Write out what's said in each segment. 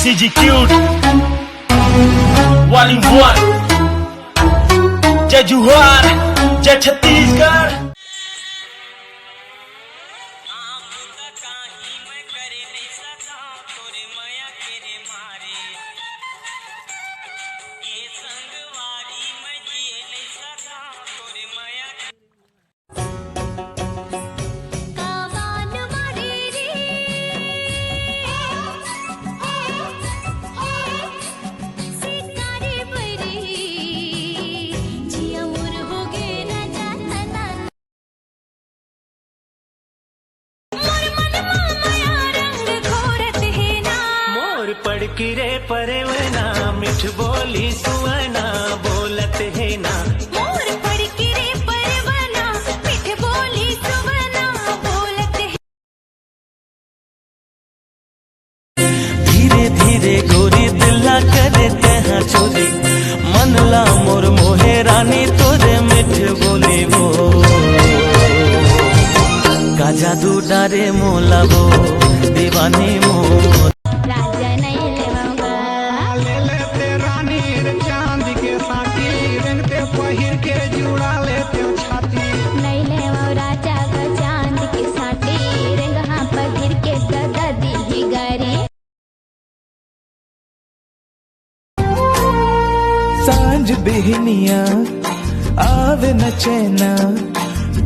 CG Cute Wallingford जय जोहार जय छत्तीसगढ़। पड़किरे परवना मिठ बोली सुवना बोलत है ना। मोर पड़किरे परवना मिठ बोली सुवना बोलत है। धीरे धीरे गोरी दिला करे तहा चोरी मनला मोर मोहे रानी तोरे मिठ बोली वो का जादू डारे मोला वो दीवानी मोर सांझ बिहनिया आवे न चैना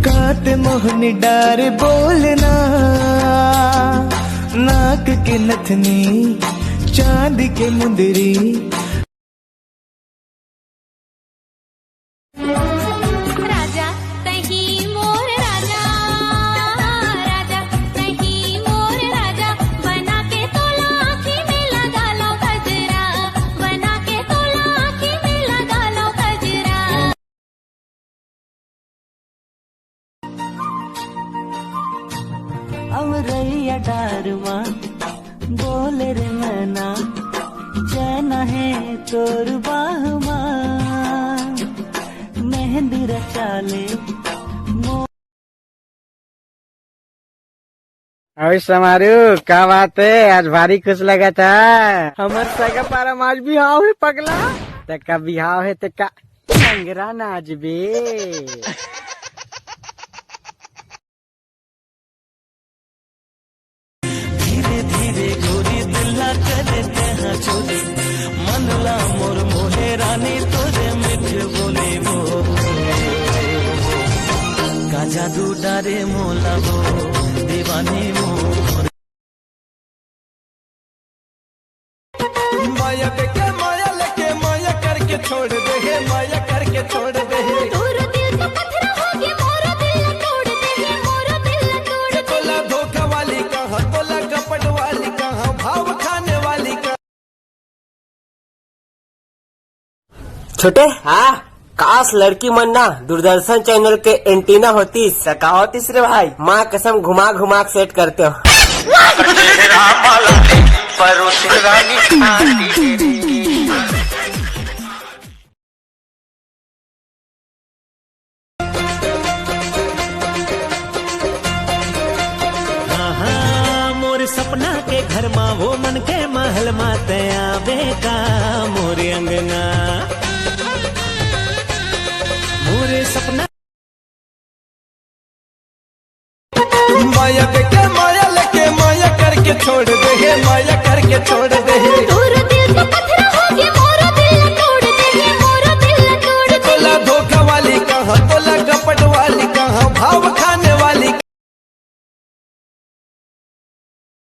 काट मोहनी डार बोलना नाक के नथनी चांद के मुंदरी। राजा तही मोर राजा राजा तही मोर राजा बना के तोला आँखी में लगा लो गजरा बना के तोला आँखी में लगा लो गजरा। अमरैया डारवा बोले रे मना चैन है तोर बाहमा मेहंदी रचाले अरे समारू क्या बात है, आज भारी खुश लगा था। हमर सगा पारा आज बिहाव है पगला, तका बिहाव है तका लंगरा नाच बे। धीरे धीरे गोरी दिला करे तहा चोरी मनला मोर मोहे रानी तोरे मिठ बोले वो का जादू डारे मोला वो दीवानी मोर। माया के माया लेके माया करके छोड़ दे है माया करके छोड़ दे है। तोरा दिल का पत्थर हो गया मोरा दिल तोड़ दे है मोरा दिल तोड़ दे। तोला धोखा वाली कहाँ तोला कपट वाली कहाँ भाव खाने वाली कहाँ। छोटे हाँ काश लड़की मन ना दूरदर्शन चैनल के एंटीना होतीस का होतीस रे भाई। माँ कसम घुमा घुमा सेट करते हो। हाँ मोर सपना के घर माँ वो मन के महल माते आवे का मोरे अंगना मोरे सपना। माया के माया लेके माया करके छोड़ दे है माया करके छोड़ दे है।